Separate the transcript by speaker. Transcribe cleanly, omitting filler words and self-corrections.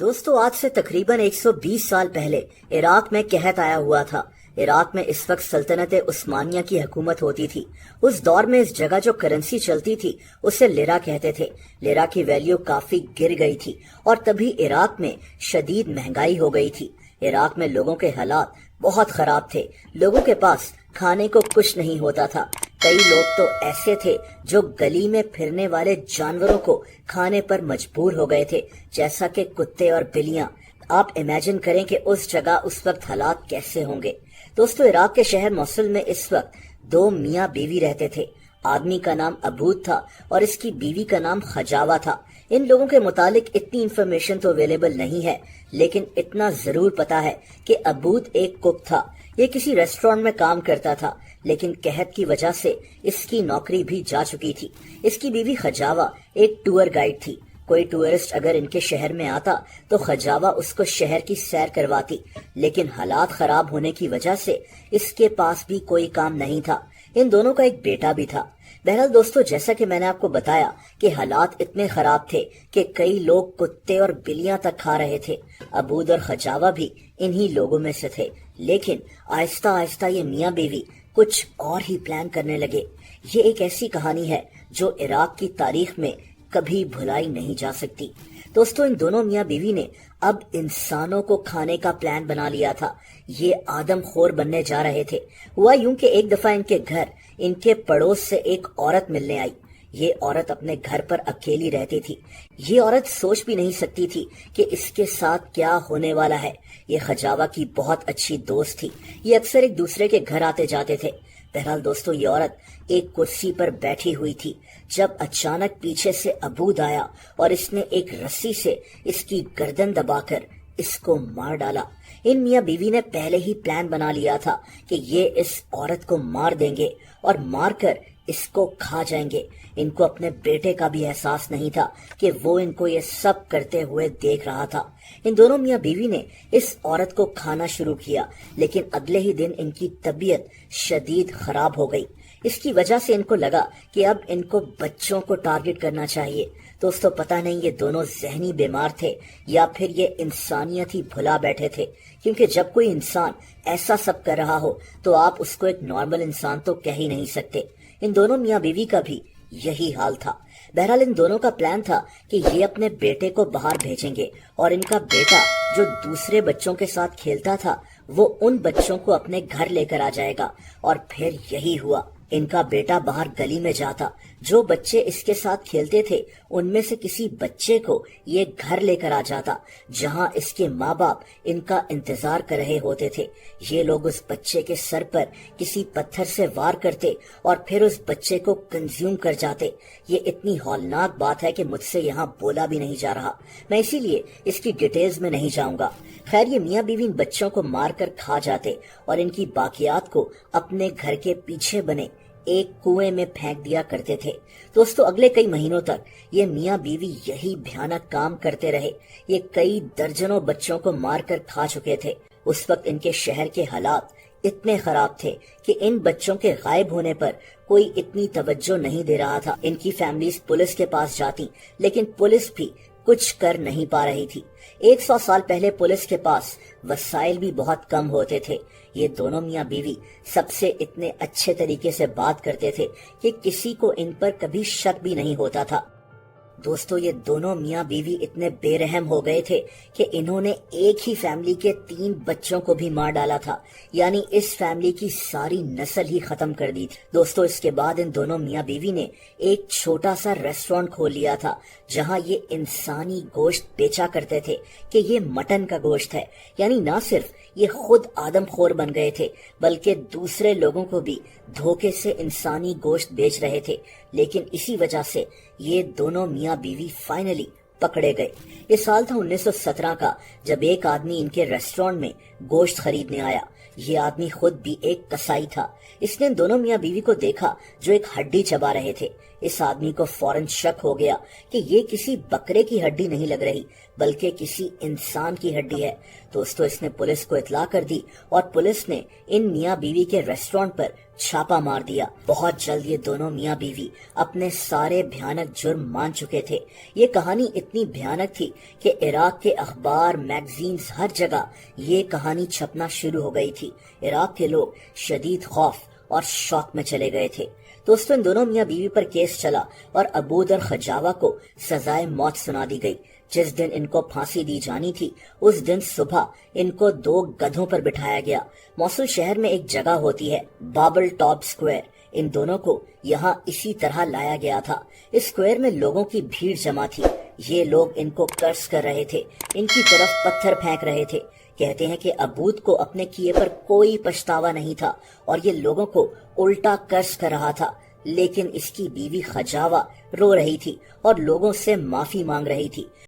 Speaker 1: دوستو آج سے تقریباً 120 سال پہلے عراق میں قحط آیا ہوا تھا۔ عراق میں اس وقت سلطنت عثمانیہ کی حکومت ہوتی تھی۔ اس دور میں اس جگہ جو کرنسی چلتی تھی اسے لیرا کہتے تھے۔ لیرا کی ویلیو کافی گر گئی تھی اور تبھی عراق میں شدید مہنگائی ہو گئی تھی۔ عراق میں لوگوں کے حالات بہت خراب تھے۔ لوگوں کے پاس کھانے کو کچھ نہیں ہوتا تھا۔ کئی لوگ تو ایسے تھے جو گلی میں پھرنے والے جانوروں کو کھانے پر مجبور ہو گئے تھے، جیسا کہ کتے اور بلیاں۔ آپ امیجن کریں کہ اس جگہ اس وقت حالات کیسے ہوں گے۔ دوستو عراق کے شہر موصل میں اس وقت 2 میاں بیوی رہتے تھے۔ آدمی کا نام عبود تھا اور اس کی بیوی کا نام خجاوہ تھا۔ ان لوگوں کے متعلق اتنی انفارمیشن تو اویلیبل نہیں ہے، لیکن اتنا ضرور پتا ہے کہ عبود ایک کک تھا۔ یہ کسی ریسٹورانٹ میں کام کرتا تھا، لیکن قحط کی وجہ سے اس کی نوکری بھی جا چکی تھی۔ اس کی بیوی خجاوہ ایک ٹور گائیڈ تھی۔ کوئی ٹورسٹ اگر ان کے شہر میں آتا تو خجاوہ اس کو شہر کی سیر کرواتی، لیکن حالات خراب ہونے کی وجہ سے اس کے پاس بھی کوئی کام نہیں تھا۔ ان دونوں کا ایک بیٹا بھی تھا۔ بہرحال دوستو، جیسا کہ میں نے آپ کو بتایا کہ حالات اتنے خراب تھے کہ کئی لوگ کتے اور بلیاں تک کھا رہے تھے۔ عبود اور خجاوہ بھی انہی لوگوں میں سے تھے، لیکن آہستہ آہستہ یہ میاں بیوی کچھ اور ہی پلان کرنے لگے۔ یہ ایک ایسی کہانی ہے جو عراق کی تاریخ میں کبھی بھلائی نہیں جا سکتی۔ دوستو ان دونوں میاں بیوی نے اب انسانوں کو کھانے کا پلان بنا لیا تھا۔ یہ آدم خور بننے جا رہے تھے۔ ہوا یوں کہ ایک دفعہ ان کے گھر ان کے پڑوس سے ایک عورت ملنے آئی۔ یہ عورت اپنے گھر پر اکیلی رہتی تھی۔ یہ عورت سوچ بھی نہیں سکتی تھی کہ اس کے ساتھ کیا ہونے والا ہے۔ یہ خجاوہ کی بہت اچھی دوست تھی۔ یہ اکثر ایک دوسرے کے گھر آتے جاتے تھے۔ بہرحال دوستو یہ عورت ایک کرسی پر بیٹھی ہوئی تھی جب اچانک پیچھے سے عبود آیا اور اس نے ایک رسی سے اس کی گردن دبا کر اس کو مار ڈالا۔ ان میاں بیوی نے پہلے ہی پلان بنا لیا تھا کہ یہ اس عورت کو مار دیں گے اور مار کر اس کو کھا جائیں گے۔ ان کو اپنے بیٹے کا بھی احساس نہیں تھا کہ وہ ان کو یہ سب کرتے ہوئے دیکھ رہا تھا۔ ان دونوں میاں بیوی نے اس عورت کو کھانا شروع کیا، لیکن اگلے ہی دن ان کی طبیعت شدید خراب ہو گئی۔ اس کی وجہ سے ان کو لگا کہ اب ان کو بچوں کو ٹارگٹ کرنا چاہیے۔ دوستو پتہ نہیں یہ دونوں ذہنی بیمار تھے یا پھر یہ انسانیت ہی بھلا بیٹھے تھے، کیونکہ جب کوئی انسان ایسا سب کر رہا ہو تو آپ اس کو ایک نارمل انسان تو کہہ ہی نہیں سکتے۔ ان دونوں میاں بیوی کا بھی یہی حال تھا۔ بہرحال ان دونوں کا پلان تھا کہ یہ اپنے بیٹے کو باہر بھیجیں گے اور ان کا بیٹا جو دوسرے بچوں کے ساتھ کھیلتا تھا وہ ان بچوں کو اپنے گھر لے کر آ جائے گا۔ اور پھر یہی ہوا۔ ان کا بیٹا باہر گلی میں جاتا، جو بچے اس کے ساتھ کھیلتے تھے ان میں سے کسی بچے کو یہ گھر لے کر آ جاتا، جہاں اس کے ماں باپ ان کا انتظار کر رہے ہوتے تھے۔ یہ لوگ اس بچے کے سر پر کسی پتھر سے وار کرتے اور پھر اس بچے کو کنزیوم کر جاتے۔ یہ اتنی ہولناک بات ہے کہ مجھ سے یہاں بولا بھی نہیں جا رہا، میں اسی لیے اس کی ڈیٹیلز میں نہیں جاؤں گا۔ خیر یہ میاں بیوی ان بچوں کو مار کر کھا جاتے اور ان کی باقیات کو اپنے گھر کے پیچھے بنے ایک کنویں میں پھینک دیا کرتے تھے۔ دوستو اگلے کئی مہینوں تک یہ میاں بیوی یہی بھیانک کام کرتے رہے۔ یہ کئی درجنوں بچوں کو مار کر کھا چکے تھے۔ اس وقت ان کے شہر کے حالات اتنے خراب تھے کہ ان بچوں کے غائب ہونے پر کوئی اتنی توجہ نہیں دے رہا تھا۔ ان کی فیملیز پولیس کے پاس جاتی، لیکن پولیس بھی کچھ کر نہیں پا رہی تھی۔ 100 سال پہلے پولیس کے پاس وسائل بھی بہت کم ہوتے تھے۔ یہ دونوں میاں بیوی سب سے اتنے اچھے طریقے سے بات کرتے تھے کہ کسی کو ان پر کبھی شک بھی نہیں ہوتا تھا۔ دوستو یہ دونوں میاں بیوی اتنے بے رحم ہو گئے تھے کہ انہوں نے ایک ہی فیملی کے 3 بچوں کو بھی مار ڈالا تھا، یعنی اس فیملی کی ساری نسل ہی ختم کر دی تھی۔ دوستو اس کے بعد ان دونوں میاں بیوی نے ایک چھوٹا سا ریسٹورانٹ کھول لیا تھا جہاں یہ انسانی گوشت بیچا کرتے تھے کہ یہ مٹن کا گوشت ہے۔ یعنی نہ صرف یہ خود آدم خور بن گئے تھے بلکہ دوسرے لوگوں کو بھی دھوکے سے انسانی گوشت بیچ رہے تھے، لیکن اسی وجہ سے یہ دونوں میاں بیوی فائنلی پکڑے گئے۔ یہ سال تھا 1917 کا، جب ایک آدمی ان کے ریسٹورانٹ میں گوشت خریدنے آیا۔ یہ آدمی خود بھی ایک کسائی تھا۔ اس نے ان دونوں میاں بیوی کو دیکھا جو ایک ہڈی چبا رہے تھے۔ اس آدمی کو فوراً شک ہو گیا کہ یہ کسی بکرے کی ہڈی نہیں لگ رہی بلکہ کسی انسان کی ہڈی ہے۔ دوستو اس نے پولیس کو اطلاع کر دی اور پولیس نے ان میاں بیوی کے ریسٹورنٹ پر چھاپا مار دیا۔ بہت جلد یہ دونوں میاں بیوی اپنے سارے بھیانک جرم مان چکے تھے۔ یہ کہانی اتنی بھیانک تھی کہ عراق کے اخبار، میگزینز، ہر جگہ یہ کہانی چھپنا شروع ہو گئی تھی۔ عراق کے لوگ شدید خوف اور شوق میں چلے گئے تھے۔ دوستو ان دونوں میاں بیوی پر کیس چلا اور ابود اور خجاوہ کو سزائے موت سنا دی گئی۔ جس دن ان کو پھانسی دی جانی تھی اس دن صبح ان کو 2 گدھوں پر بٹھایا گیا۔ موصل شہر میں ایک جگہ ہوتی ہے بابل ٹاپ سکوائر، ان دونوں کو یہاں اسی طرح لایا گیا تھا۔ اس سکوائر میں لوگوں کی بھیڑ جمع تھی۔ یہ لوگ ان کو کرس کر رہے تھے، ان کی طرف پتھر پھینک رہے تھے۔ کہتے ہیں کہ ابود کو اپنے کیے پر کوئی پچھتاوا نہیں تھا اور یہ لوگوں کو الٹا کرس کر رہا تھا، لیکن اس کی بیوی خجاوہ رو رہی تھی اور لوگوں سے معافی مانگ رہی تھی۔